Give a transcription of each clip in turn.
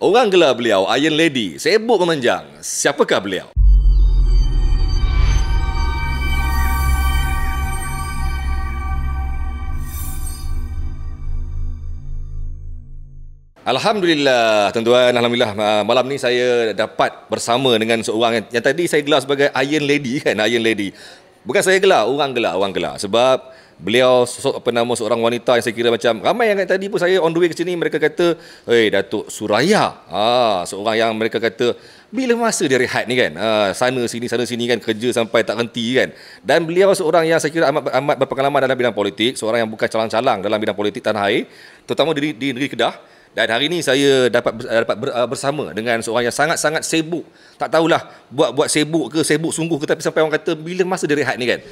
Orang gelar beliau Iron Lady, sibuk memanjang. Siapakah beliau? Alhamdulillah, tuan-tuan, alhamdulillah malam ni saya dapat bersama dengan seorang yang tadi saya gelar sebagai Iron Lady kan, Iron Lady. Bukan saya gelar, orang gelar. Sebab beliau seorang wanita yang saya kira macam ramai yang tadi pun saya on the way ke sini mereka kata, "Hei Datuk Suraya." Seorang yang mereka kata bila masa dia rehat ni kan. Sana sini kan, kerja sampai tak henti kan. Dan beliau seorang yang saya kira amat berpengalaman dalam bidang politik, seorang yang bukan calang-calang dalam bidang politik tanah air, terutama di negeri Kedah. Dan hari ini saya dapat bersama dengan seorang yang sangat-sangat sibuk. Tak tahulah buat sibuk ke sibuk sungguh ke, tapi sampai orang kata bila masa dia rehat ni kan.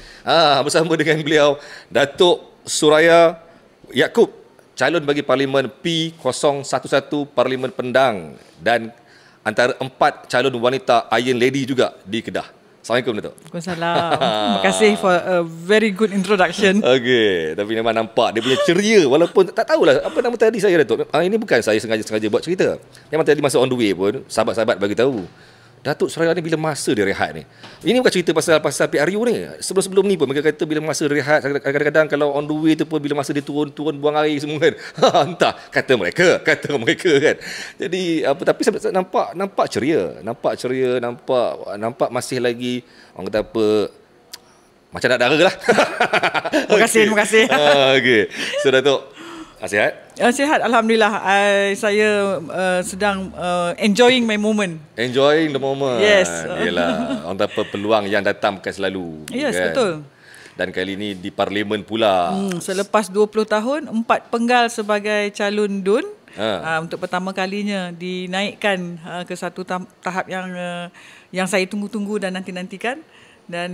Bersama dengan beliau Datuk Suraya Yaakob, calon bagi Parlimen P011 Parlimen Pendang dan antara 4 calon wanita Iron Lady juga di Kedah. Assalamualaikum Datuk. Waalaikumsalam. Terima kasih for a very good introduction. Okey, tapi memang nampak dia punya ceria walaupun tak tahulah apa nama tadi saya Datuk. Ini bukan saya sengaja buat cerita. Memang tadi masa on the way pun sahabat-sahabat bagi tahu. Datuk Suraya ni bila masa dia rehat ni. Ini bukan cerita pasal PRU ni. Sebelum ni pun mereka kata bila masa dia rehat, kadang-kadang kalau on the way tu pun bila masa dia turun buang air semua kan. Entah kata mereka kan. Jadi tapi saya nampak ceria, nampak masih lagi orang kata apa macam nak darah lah. Terima kasih. Okey. So Datuk sihat? Sihat, alhamdulillah. Saya sedang enjoying my moment. Enjoying the moment. Yes. Yalah, orang kata peluang yang datang bukan selalu. Yes, kan? Betul. Dan kali ini di Parlimen pula. Selepas 20 tahun, 4 penggal sebagai calon DUN. Untuk pertama kalinya dinaikkan ke satu tahap yang saya tunggu-tunggu dan nanti-nantikan. Dan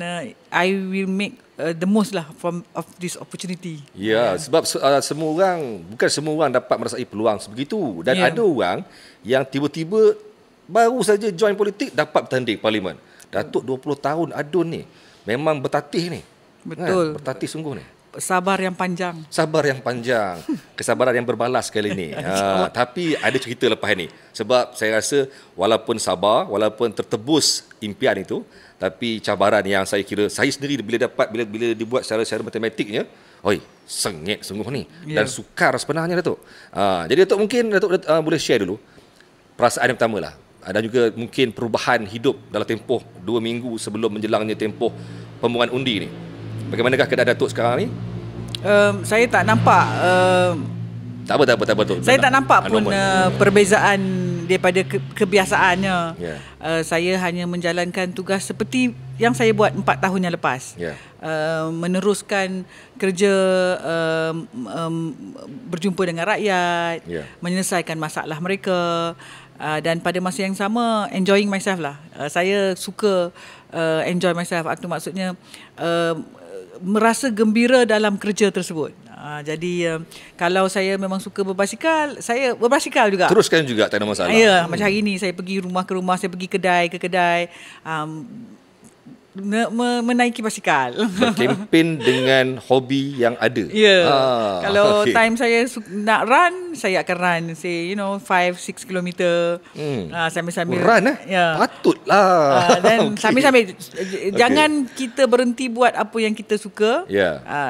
I will make the most lah of this opportunity. Ya, sebab bukan semua orang dapat merasai peluang sebegitu. Dan ada orang yang tiba-tiba baru saja join politik dapat bertanding Parlimen. Datuk 20 tahun adun ni memang bertatih ni. Betul. Kan? Bertatih sungguh ni. Sabar yang panjang. Kesabaran yang berbalas kali ni. Tapi ada cerita lepas ni. Sebab saya rasa walaupun sabar, walaupun tertebus impian itu, tapi cabaran yang saya kira saya sendiri bila dibuat secara matematiknya, sengit sungguh ni. Dan sukar sebenarnya Datuk. Jadi Datuk mungkin boleh share dulu perasaan yang pertama lah. Dan juga mungkin perubahan hidup dalam tempoh 2 minggu sebelum menjelangnya tempoh pembuangan undi ni. Bagaimanakah keadaan Datuk sekarang ni? Saya tak nampak Tak apa tu. Saya tak nampak pun perbezaan daripada kebiasaannya. Saya hanya menjalankan tugas seperti yang saya buat 4 tahun yang lepas. Meneruskan kerja, berjumpa dengan rakyat, menyelesaikan masalah mereka, dan pada masa yang sama enjoying myself lah. Saya suka enjoy myself. Itu maksudnya merasa gembira dalam kerja tersebut. Jadi kalau saya memang suka berbasikal, saya berbasikal juga. Teruskan juga, tak ada masalah. Macam hari ni saya pergi rumah ke rumah, saya pergi kedai ke kedai, menaiki basikal. Berkempen dengan hobi yang ada. Kalau time saya nak run, saya akan run, say 5-6 kilometer. Sambil-sambil run patutlah. Dan sambil-sambil jangan kita berhenti buat apa yang kita suka.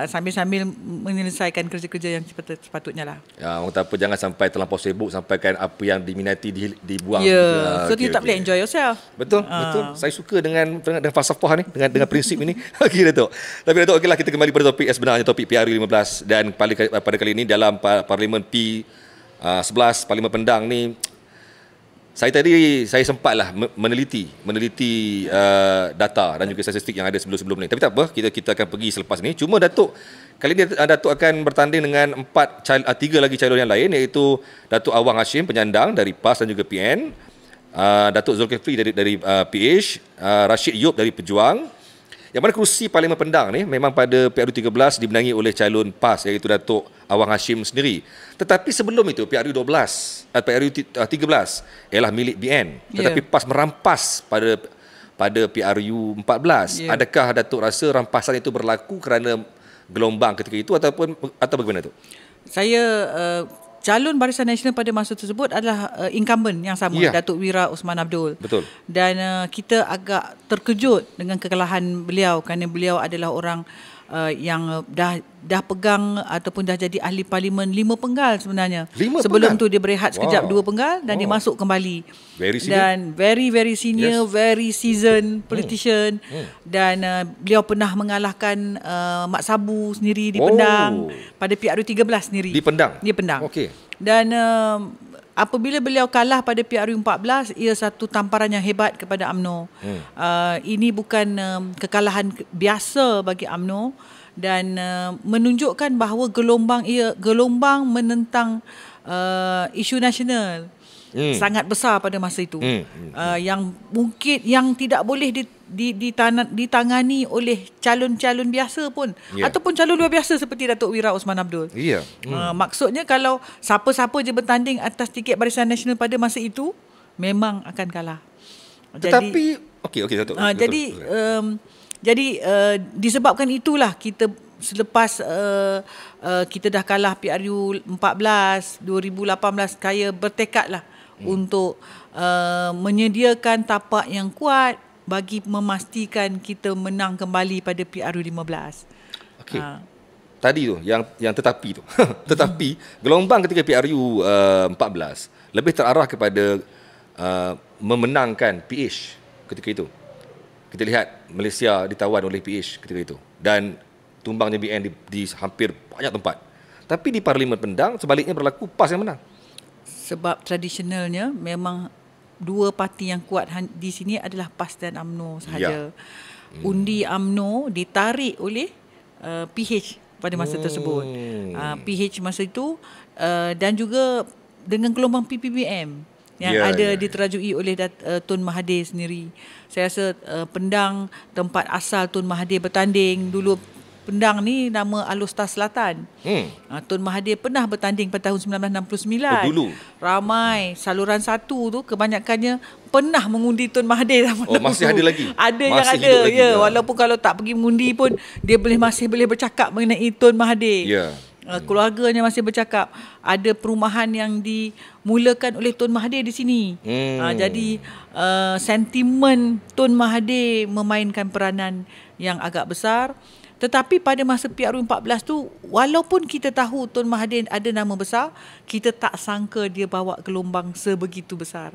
Sambil-sambil menyelesaikan kerja-kerja yang sepatutnya lah. Orang tak apa, jangan sampai terlampau sibuk sampaikan apa yang diminati dibuang. So you tak boleh enjoy yourself. Betul. Saya suka dengan falsafah ni, dengan prinsip ini. Okey Datuk. Tapi Datuk, okeylah, kita kembali pada topik sebenarnya, topik PRU 15. Dan pada kali ini dalam Parlimen P11 Parlimen Pendang ni, saya sempatlah meneliti data dan juga statistik yang ada sebelum ni. Tapi tak apa, kita akan pergi selepas ni. Cuma Datuk, kali ini Datuk akan bertanding dengan 3 lagi calon yang lain, iaitu Datuk Awang Hashim penyandang dari PAS dan juga PN, Datuk Zulkifli dari PH, Rashid Yop dari Pejuang. Yang mana kerusi Parlimen Pendang ni memang pada PRU 13 dimenangi oleh calon PAS, iaitu Datuk Awang Hashim sendiri. Tetapi sebelum itu PRU 13 ialah milik BN, tetapi PAS merampas pada PRU 14. Adakah Datuk rasa rampasan itu berlaku kerana gelombang ketika itu atau bagaimana tu? Saya calon Barisan Nasional pada masa tersebut adalah incumbent yang sama, Datuk Wira Osman Abdul. Betul. Dan kita agak terkejut dengan kekalahan beliau kerana beliau adalah orang yang dah pegang ataupun dah jadi ahli parlimen 5 penggal sebenarnya. Sebelum tu dia berehat sekejap 2 penggal dan dia masuk kembali. Very senior. Dan very senior, very seasoned politician. Dan beliau pernah mengalahkan Mak Sabu sendiri di Pendang pada PRU 13 sendiri. Di Pendang. Okey. Dan apabila beliau kalah pada PRU 14, ia satu tamparan yang hebat kepada UMNO. Ini bukan kekalahan biasa bagi UMNO dan menunjukkan bahawa gelombang menentang isu nasional sangat besar pada masa itu. Yang mungkin yang tidak boleh ditangani oleh calon-calon biasa pun ataupun calon luar biasa seperti Datuk Wira Osman Abdul. Maksudnya kalau siapa-siapa je bertanding atas tiket Barisan Nasional pada masa itu memang akan kalah. Tetapi okey Datuk. Jadi disebabkan itulah kita selepas kita dah kalah PRU 14 2018 saya bertekadlah untuk menyediakan tapak yang kuat bagi memastikan kita menang kembali pada PRU 15. Okey. Tadi tu yang tetapi tu. Tetapi gelombang ketika PRU 14 lebih terarah kepada memenangkan PH ketika itu. Kita lihat Malaysia ditawan oleh PH ketika itu dan tumbangnya BN di hampir banyak tempat. Tapi di Parlimen Pendang sebaliknya berlaku PAS yang menang. Sebab tradisionalnya memang dua parti yang kuat di sini adalah PAS dan UMNO sahaja. Undi UMNO ditarik oleh PH pada masa tersebut. PH masa itu dan juga dengan gelombang PPBM yang diterajui oleh Tun Mahathir sendiri. Saya rasa Pendang tempat asal Tun Mahathir bertanding dulu. Pendang ni nama Alustar Selatan. Tun Mahathir pernah bertanding pada tahun 1969. Dulu. Ramai saluran 1 tu kebanyakannya pernah mengundi Tun Mahathir. Masih ada lagi? Ada yang ada. Ya, walaupun kalau tak pergi mengundi pun dia masih boleh bercakap mengenai Tun Mahathir. Keluarganya masih bercakap. Ada perumahan yang dimulakan oleh Tun Mahathir di sini. Jadi sentimen Tun Mahathir memainkan peranan yang agak besar. Tetapi pada masa PRU 14 tu, walaupun kita tahu Tun Mahathir ada nama besar, kita tak sangka dia bawa gelombang sebegitu besar.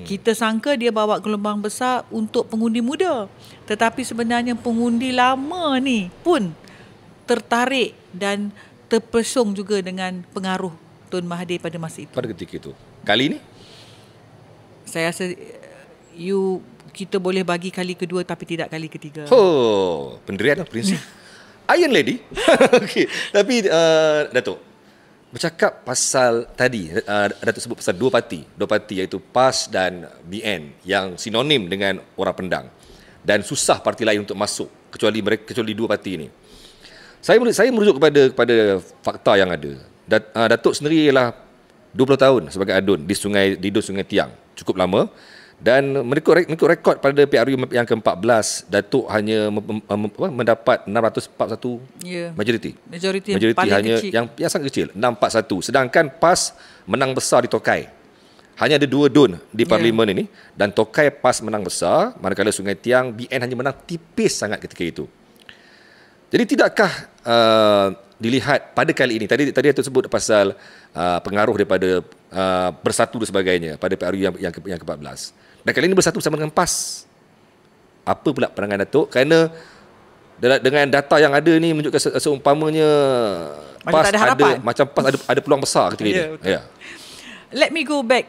Kita sangka dia bawa gelombang besar untuk pengundi muda. Tetapi sebenarnya pengundi lama ni pun tertarik dan terpesong juga dengan pengaruh Tun Mahathir pada masa itu. Pada ketika itu. Kali ni? Saya rasa kita boleh bagi kali kedua tapi tidak kali ketiga. Pendirian prinsip. Iron Lady. Okey. Tapi Datuk, bercakap pasal tadi Datuk sebut pasal dua parti iaitu PAS dan BN yang sinonim dengan orang Pendang dan susah parti lain untuk masuk kecuali dua parti ini. Saya merujuk kepada fakta yang ada. Datuk sendiri ialah 20 tahun sebagai adun di Sungai Tiang. Cukup lama. Dan mengikut rekod pada PRU yang ke-14, Datuk hanya mendapat 641 majoriti. Majoriti hanya kecil. yang sangat kecil, 641. Sedangkan PAS menang besar di Tokai. Hanya ada 2 dun di parlimen ini dan Tokai PAS menang besar, manakala Sungai Tiang BN hanya menang tipis sangat ketika itu. Jadi tidakkah dilihat pada kali ini, tadi Datuk sebut pasal pengaruh daripada bersatu dan sebagainya pada PRU yang ke-14. Dan kali ini bersatu bersama dengan PAS. Apa pula pandangan Datuk? Kerana dengan data yang ada ni menunjukkan seumpamanya PAS ada peluang besar ketika ini. Let me go back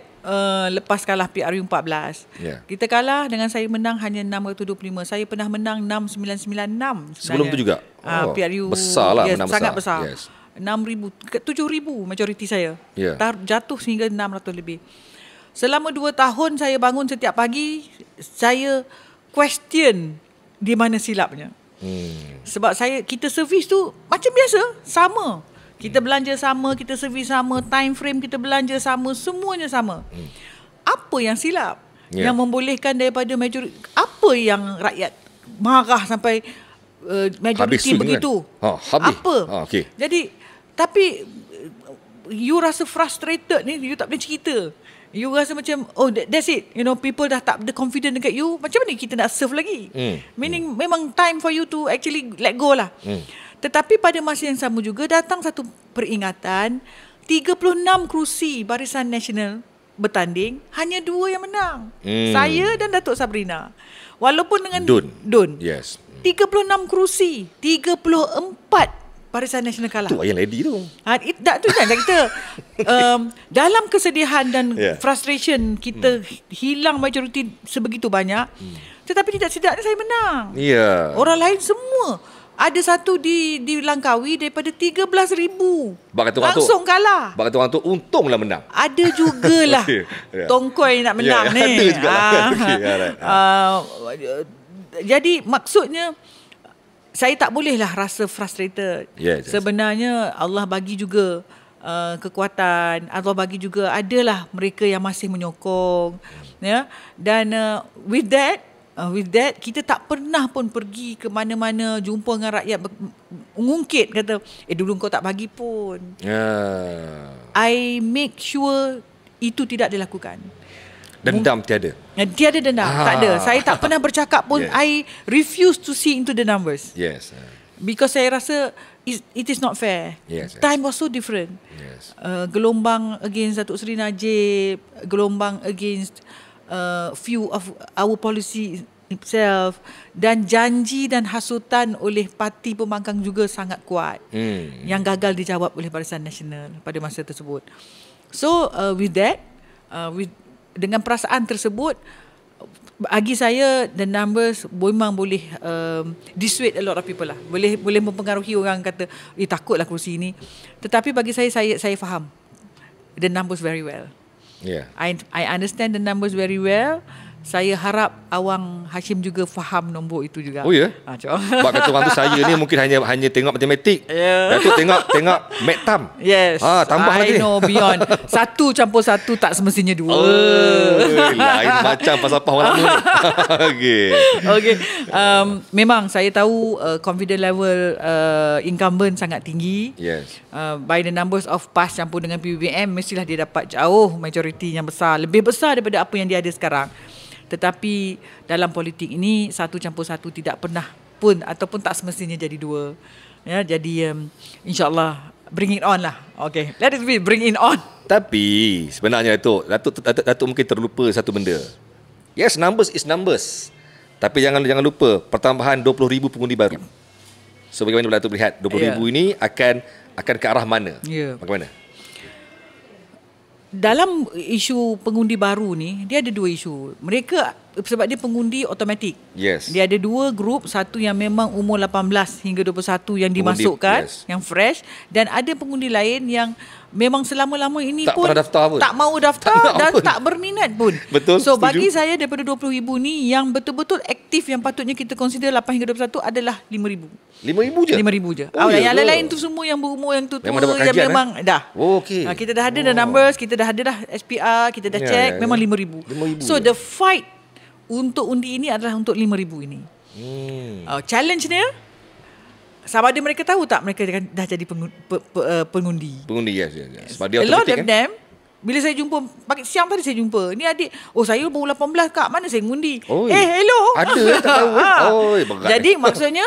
lepas kalah PRU 14. Kita kalah dengan saya menang hanya 625. Saya pernah menang 6996 sebenarnya. Sebelum tu juga. PRU besarlah, menang sangat besar. 6,000 ke 7,000 majoriti saya. Jatuh sehingga 600 lebih. Selama 2 tahun saya bangun setiap pagi, saya question di mana silapnya. Sebab kita servis tu macam biasa, sama. Kita belanja sama, kita servis sama, time frame kita belanja sama, semuanya sama. Apa yang silap? Yang membolehkan daripada majoriti, apa yang rakyat marah sampai majoriti begitu? Habis. Apa? Jadi tapi you rasa frustrated ni, you tak boleh cerita. You rasa macam, oh that's it. You know, people dah tak ada confidence dekat you. Macam mana kita nak serve lagi? Meaning memang time for you to actually let go lah. Tetapi pada masa yang sama juga datang satu peringatan, 36 kerusi Barisan Nasional bertanding, hanya 2 yang menang. Saya dan Datuk Sabrina. Walaupun dengan Dun. Yes. 36 kerusi, 34 Barisan Nasional kalah. Tu Iron Lady tu. Tu kan kita dalam kesedihan dan frustration kita hilang majoriti sebegitu banyak. Tetapi tidak sedapnya saya menang. Orang lain semua. Ada satu di Langkawi daripada 13,000. Langsung kalah. Bak kata orang tu untunglah menang. Ada jugalah tongkoi nak menang ni. Ada jugalah. Jadi maksudnya saya tak bolehlah rasa frustrated. Sebenarnya Allah bagi juga kekuatan. Allah bagi juga adalah mereka yang masih menyokong. Ya. Dan with that kita tak pernah pun pergi ke mana-mana jumpa dengan rakyat mengungkit kata dulu kau tak bagi pun. I make sure itu tidak dilakukan. Dendam tiada. Tiada dendam, tak ada. Saya tak pernah bercakap pun. I refuse to see into the numbers. Because saya rasa it is not fair. Time was so different. Gelombang against Datuk Seri Najib, gelombang against few of our policy itself, dan janji dan hasutan oleh parti pembangkang juga sangat kuat yang gagal dijawab oleh Barisan Nasional pada masa tersebut. So with that, dengan perasaan tersebut, bagi saya the numbers memang boleh dissuade a lot of people lah. Boleh mempengaruhi orang kata takutlah kerusi ini. Tetapi bagi saya faham the numbers very well. I understand the numbers very well. Saya harap Awang Hashim juga faham nombor itu juga. Oh ya? Sebab kata orang tu saya ni mungkin hanya tengok matematik. Datuk tengok Matham. Yes. Tambah lagi. I know beyond. 1 campur 1 tak semestinya 2. Lain macam falsafah orang lama ni. Okay. Memang saya tahu confidence level incumbent sangat tinggi. By the numbers of PAS campur dengan PBBM, mestilah dia dapat jauh majoriti yang besar, lebih besar daripada apa yang dia ada sekarang. Tetapi dalam politik ini 1 campur 1 tidak pernah pun ataupun tak semestinya jadi 2. Ya, jadi insyaAllah bring it on lah. Okay, let it be, bring it on. Tapi sebenarnya Datuk mungkin terlupa satu benda. Yes, numbers is numbers. Tapi jangan lupa pertambahan 20,000 pengundi baru. So bagaimana Datuk melihat 20,000 ini akan ke arah mana? Bagaimana? Dalam isu pengundi baru ni, dia ada 2 isu. Mereka sebab dia pengundi automatik. Dia ada 2 grup, satu yang memang umur 18 hingga 21 yang dimasukkan, yang fresh, dan ada pengundi lain yang memang selama-lama ini tak pun tak mahu daftar dan tak berminat pun. Betul. So bagi saya daripada 20,000 ni yang betul-betul aktif yang patutnya kita consider 8 hingga 21 adalah 5,000. 5,000 je? 5,000 je. Yang lain-lain tu semua yang berumur yang tua-tua yang memang dah. Kita dah ada dah numbers, kita dah ada dah SPR, kita dah check, memang 5,000. So the fight untuk undi ini adalah untuk 5,000 ini. Challenge-nya, sama ada mereka tahu tak mereka dah jadi pengundi. Yes. Sebab dia a lot of them, bila saya jumpa pagi siang tadi saya jumpa, ni adik, saya baru 18 kak, mana saya mengundi? Hello. Ada tak tahu. Jadi maksudnya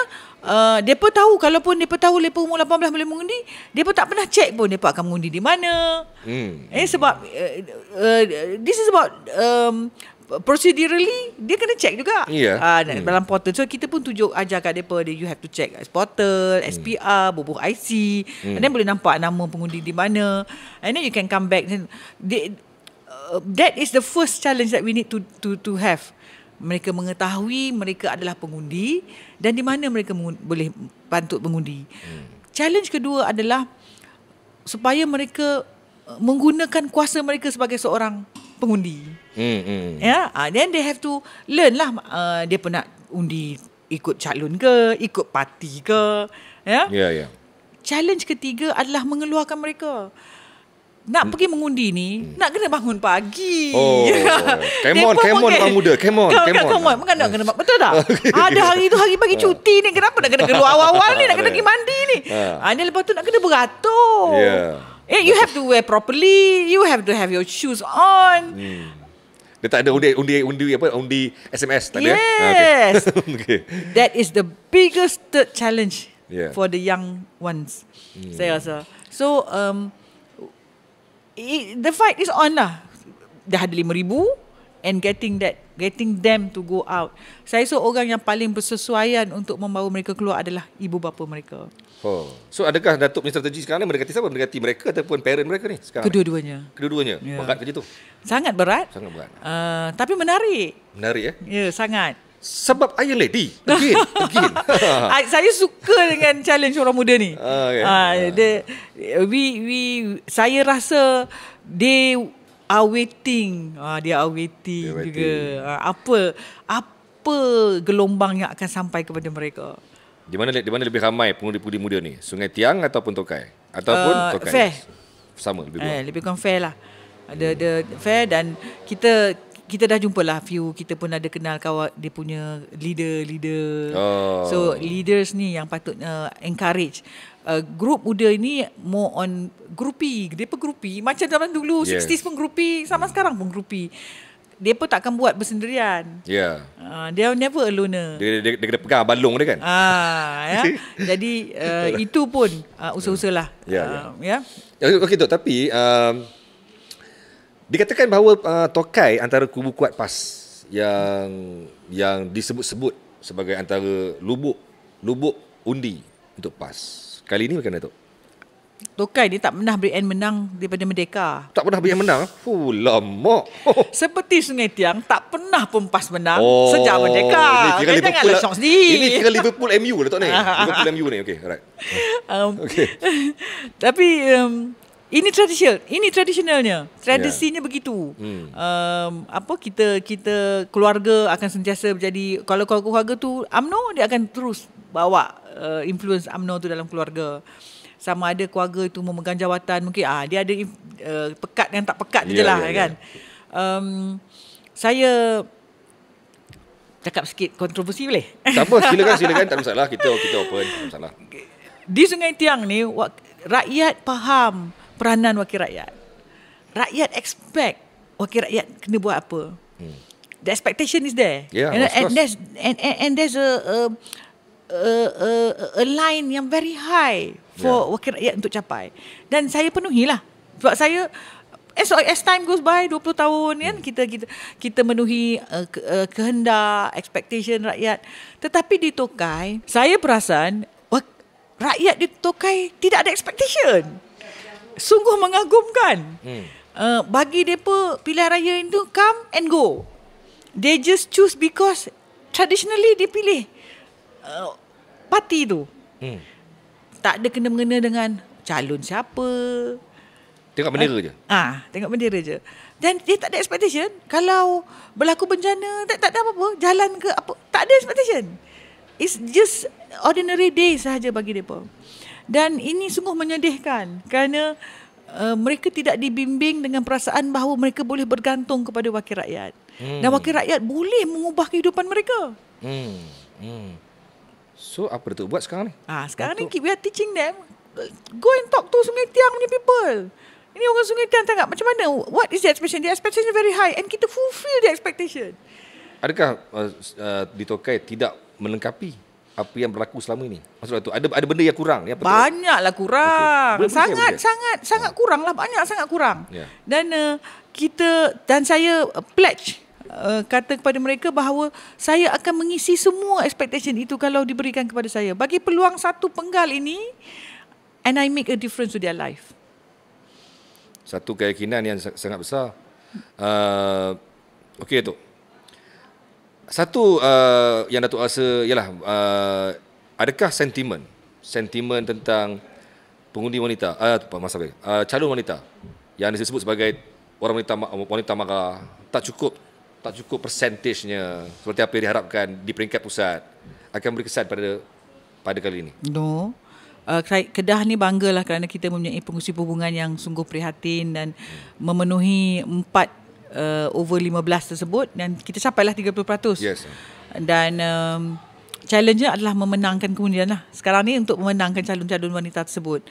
depa tahu, kalaupun depa tahu depa umur 18 boleh mengundi, depa tak pernah check pun depa akan mengundi di mana. Sebab this is about procedurally dia kena check juga dalam portal. So kita pun ajar kat depa, you have to check portal, SPR, bubuh IC, and then boleh nampak nama pengundi di mana, and then you can come back. That is the first challenge that we need to have. Mereka mengetahui mereka adalah pengundi dan di mana mereka boleh patut mengundi. Challenge kedua adalah supaya mereka menggunakan kuasa mereka sebagai seorang pengundi. Then they have to learn lah. Dia pernah undi ikut calon ke, ikut parti ke. Challenge ketiga adalah mengeluarkan mereka. Nak pergi mengundi ni, nak kena bangun pagi. Come on orang muda, come on. Betul tak? Ada hari tu hari bagi cuti ni, kenapa nak kena keluar awal-awal ni, nak kena pergi mandi ni. Ni lepas tu nak kena beratur. You have to wear properly. You have to have your shoes on. Dia tak ada undi SMS tak ada. Yes. Okay. That is the biggest third challenge Yeah. for the young ones. Saya rasa. So the fight is on lah. Dah ada 5,000 and getting them to go out. Saya rasa orang yang paling bersesuaian untuk membawa mereka keluar adalah ibu bapa mereka. Oh. So adakah Datuk punya strategi sekarang ni mendekati siapa? Mendekati mereka ataupun parent mereka ni sekarang? Kedua-duanya. Kedua-duanya. Ya. Berat kerja tu. Sangat berat. Sangat berat. Tapi menarik. Menarik Ya, sangat. Sebab Iron Lady. Again. Saya suka dengan challenge orang muda ni. Okay. Saya rasa they are waiting. Dia are waiting juga. Apa gelombang yang akan sampai kepada mereka? Di mana lebih ramai pengundi-pengundi muda ni? Sungai Tiang ataupun Tokai? Ataupun Tokai? Fair. Sama lebih kurang. Lebih kurang fair lah. Ada fair dan kita dah jumpa lah few, kita pun ada kenal kawan dia punya leader. So leaders ni yang patutnya encourage. Group muda ni more on groupie. Dia pun groupie macam zaman dulu. 60s pun groupie, sama sekarang pun groupie. Dia pun takkan buat bersendirian. Ya. Dia never a loner. Dia kena pegang balong dia kan. Ya. Jadi itu pun usaha-usahalah. Ya. Okey tu, tapi dikatakan bahawa Tokai antara kubu kuat PAS yang disebut-sebut sebagai antara lubuk undi untuk PAS. Kali ini macam mana tu? Tokai ni tak pernah beri menang daripada Merdeka. Tak pernah beri menang? Lama. Seperti Sungai Tiang tak pernah pun PAS menang sejak Merdeka. Ini kira janganlah syok sendiri. Ini kira Liverpool MU lah Tok ni. Liverpool MU ni. Okey, alright. Tapi ini tradisionalnya. Tradisinya begitu. Kita keluarga akan sentiasa menjadi, kalau keluarga tu UMNO, dia akan terus bawa influence UMNO tu dalam keluarga. Sama ada keluarga itu memegang jawatan, mungkin dia ada pekat dan tak pekat je lah kan. Saya cakap sikit kontroversi boleh? Tak apa, silakan, tak ada masalah. Kita open, tak ada masalah. Di Sungai Tiang ni rakyat faham peranan wakil rakyat. Rakyat expect wakil rakyat kena buat apa. The expectation is there. And there's a line yang very high for wakil rakyat untuk capai. Dan saya penuhilah. Sebab saya as time goes by 20 tahun kan kita memenuhi kehendak, expectation rakyat. Tetapi di Tokai, saya perasan rakyat di Tokai tidak ada expectation. Sungguh mengagumkan. Bagi mereka pilihan raya itu come and go. They just choose because traditionally dia pilih parti tu. Tak ada kena-mengena dengan calon siapa. Tengok bendera je. Tengok bendera je. Dan dia tak ada expectation. Kalau berlaku bencana, tak ada apa-apa. Jalan ke apa, tak ada expectation. It's just ordinary day sahaja bagi mereka. Dan ini sungguh menyedihkan kerana mereka tidak dibimbing dengan perasaan bahawa mereka boleh bergantung kepada wakil rakyat. Dan wakil rakyat boleh mengubah kehidupan mereka. So apa Datuk buat sekarang ni? Sekarang ni we are teaching them, go and talk to Sungai Tiang punya people. Ini orang Sungai Tiang tengok macam mana, what is the expectation? The expectation is very high and kita fulfill the expectation. Adakah di Tokai tidak melengkapi apa yang berlaku selama ini? Maksudnya tu ada benda yang kurang. Banyaklah kurang. Sangat kurang lah. Sangat kurang. Dan dan saya pledge kata kepada mereka bahawa saya akan mengisi semua expectation itu kalau diberikan kepada saya. Bagi peluang satu penggal ini, and I make a difference to their life. Satu keyakinan yang sangat besar. Okey Datuk. Satu yang Datuk rasa ialah adakah sentimen tentang pengundi wanita, calon wanita yang disebut sebagai orang wanita marah tak cukup persentasenya seperti apa yang diharapkan di peringkat pusat akan berkesan pada kali ini? No. Kedah ni banggalah kerana kita mempunyai pengurusi perhubungan yang sungguh prihatin dan memenuhi 4 over 15 tersebut dan kita capailah 30%. Yes. Dan challenge-nya adalah memenangkan kemudian lah. Sekarang ni untuk memenangkan calon-calon wanita tersebut.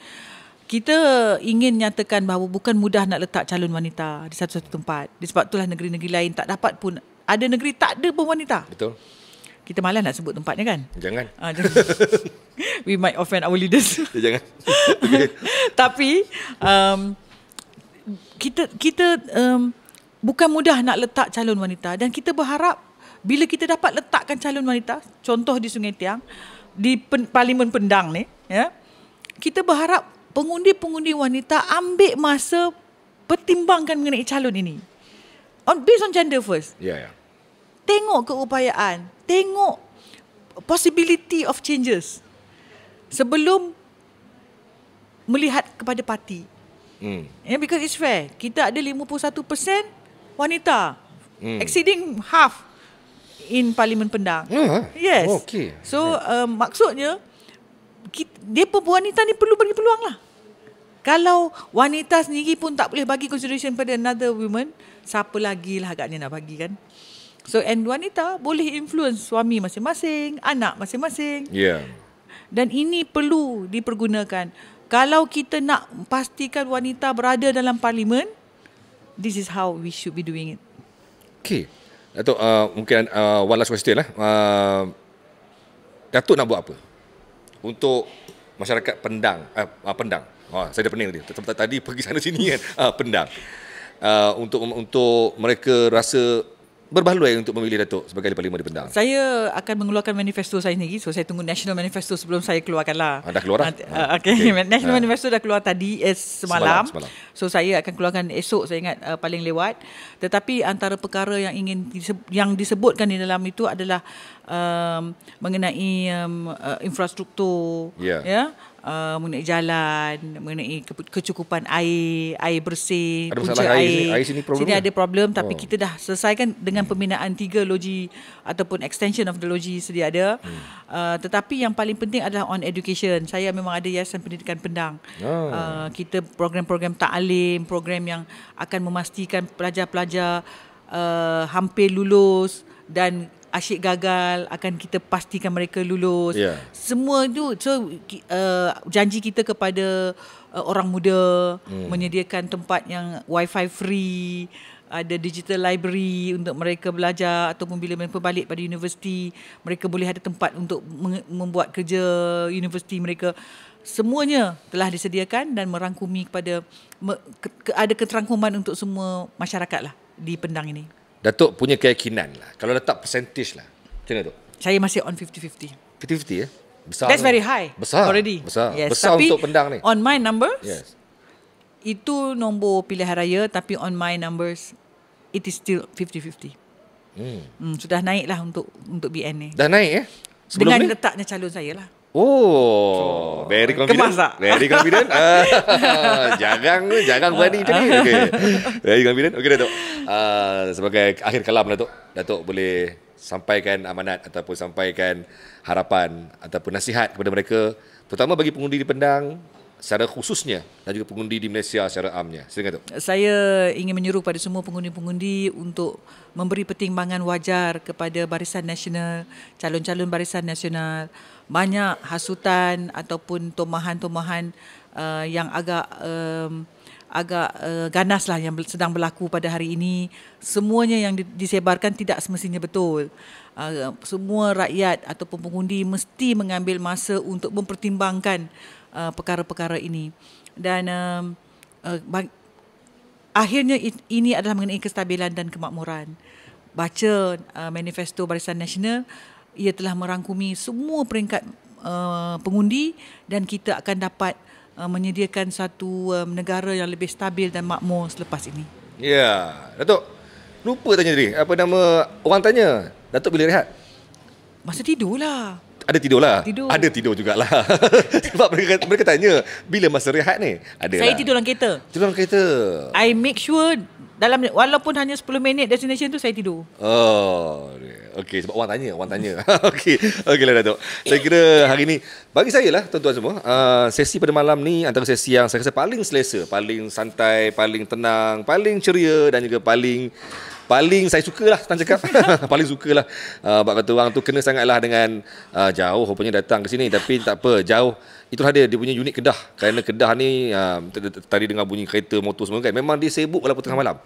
kita ingin nyatakan bahawa bukan mudah nak letak calon wanita di satu-satu tempat. Sebab itulah negeri-negeri lain tak dapat pun. Ada negeri tak ada pun wanita. Betul. Kita malas nak sebut tempatnya kan? Jangan. We might offend our leaders. Jangan. Okay. Tapi kita bukan mudah nak letak calon wanita, dan kita berharap bila kita dapat letakkan calon wanita, contoh di Sungai Tiang, di Parlimen Pendang ni, ya, kita berharap pengundi-pengundi wanita ambil masa pertimbangkan mengenai calon ini. Based on gender first. Ya. Tengok keupayaan, tengok possibility of changes sebelum melihat kepada parti. Because it's fair. Kita ada 51% wanita, exceeding half in Parlimen Pendang. Yes. Okay. So maksudnya wanita ni perlu bagi peluang lah. Kalau wanita sendiri pun tak boleh bagi consideration pada another woman, siapa lagi lah agaknya nak bagi kan? So, and wanita boleh influence suami masing-masing, anak masing-masing. Ya. Dan ini perlu dipergunakan. Kalau kita nak pastikan wanita berada dalam parlimen, this is how we should be doing it. Okay. Datuk, mungkin one last question lah. Datuk nak buat apa untuk masyarakat Pendang? Pendang. Saya dah pening tadi pergi sana sini kan. Pendang. Untuk mereka rasa berbaloi untuk memilih Datuk sebagai ahli parlimen di Pendang. Saya akan mengeluarkan manifesto saya sendiri. So saya tunggu National Manifesto sebelum saya keluarkan lah. Dah keluar dah? Okay. National Manifesto dah keluar tadi, semalam. So saya akan keluarkan esok, saya ingat paling lewat. Tetapi antara perkara yang disebutkan di dalam itu adalah mengenai infrastruktur, ya, mengenai jalan, mengenai kecukupan air bersih, punca air. Sini ada problem, tapi kita dah selesaikan dengan pembinaan 3 loji ataupun extension of the loji sedia ada. Tetapi yang paling penting adalah on education. Saya memang ada Yayasan Pendidikan Pendang. Kita program-program ta'alim, program yang akan memastikan pelajar-pelajar hampir lulus dan asyik gagal akan kita pastikan mereka lulus. Semua itu. So janji kita kepada orang muda menyediakan tempat yang wifi free, ada digital library untuk mereka belajar, ataupun bila mereka balik pada universiti mereka boleh ada tempat untuk membuat kerja universiti mereka. Semuanya telah disediakan dan merangkumi kepada ada keterangkuman untuk semua masyarakat lah di Pendang ini. Datuk punya keyakinan lah, kalau letak percentage lah, macam mana Datuk? Saya masih on 50-50. 50-50 ya? Besar. That's very high. Besar. Already. Besar. Yes. Besar tapi untuk Pendang ni. On my numbers, yes, itu nombor pilihan raya, tapi on my numbers, it is still 50-50. Sudah naik lah untuk BN ni. Dah naik ya? Sebelum dengan ni? letaknya calon saya lah. Very confident. Very confident. Jangan berani macam ni. Okay. Very confident. Okey Datuk. Sebagai akhir kalam Datuk boleh sampaikan amanat ataupun sampaikan harapan ataupun nasihat kepada mereka, terutama bagi pengundi di Pendang secara khususnya dan juga pengundi di Malaysia secara amnya. Silakan Datuk. Saya ingin menyuruh pada semua pengundi-pengundi untuk memberi pertimbangan wajar kepada Barisan Nasional, calon-calon Barisan Nasional. Banyak hasutan ataupun tomahan-tomahan yang agak ganas lah yang sedang berlaku pada hari ini. Semuanya yang disebarkan tidak semestinya betul. Semua rakyat ataupun pengundi mesti mengambil masa untuk mempertimbangkan perkara-perkara ini. Dan akhirnya ini adalah mengenai kestabilan dan kemakmuran. Baca manifesto Barisan Nasional, ia telah merangkumi semua peringkat pengundi, dan kita akan dapat menyediakan satu negara yang lebih stabil dan makmur selepas ini. Ya, Datuk. Lupa tanya tadi. Apa nama orang tanya? Datuk bila rehat? Masa tidur lah. Ada tidur lah. Tidur. Ada tidur jugalah. Sebab mereka tanya bila masa rehat ni. Ada. Saya tidur dalam kereta. Tidur dalam kereta. I make sure walaupun hanya 10 minit destination tu saya tidur. Oh, okey, sebab orang tanya. Okeylah Datuk. Saya kira hari ni bagi saya lah tuan-tuan semua, sesi pada malam ni antara sesi yang saya rasa paling selesa, paling santai, paling tenang, paling ceria dan juga paling paling saya sukalah Tan cakap. Paling sukalah. Bab kata orang tu kena sangatlah dengan jauh rupanya datang ke sini, tapi tak apa, jauh itulah dia punya unit Kedah. Kerana Kedah ni tadi dengar bunyi kereta motor semua kan, memang dia sibuk walaupun tengah malam.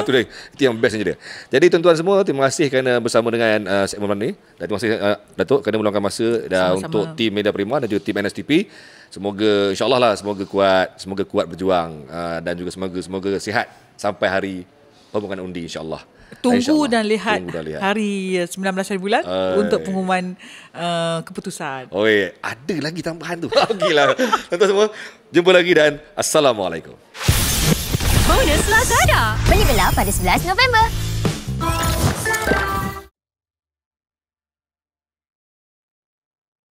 Itu dia. Itu yang best dia. Jadi tuan-tuan semua, terima kasih kerana bersama dengan segmen malam ni. Dan terima kasih Datuk kerana meluangkan masa untuk tim Media Prima dan juga tim NSTP. Semoga insya-Allah lah, semoga kuat berjuang, dan juga semoga sihat sampai hari pengumuman undi insya-Allah. Tunggu dan lihat hari 19 hari bulan untuk pengumuman keputusan. Oi, ada lagi tambahan tu. Okeylah. Tuan-tuan semua, jumpa lagi dan assalamualaikum. Bonus Lazada. Beli gelar pada 11 November.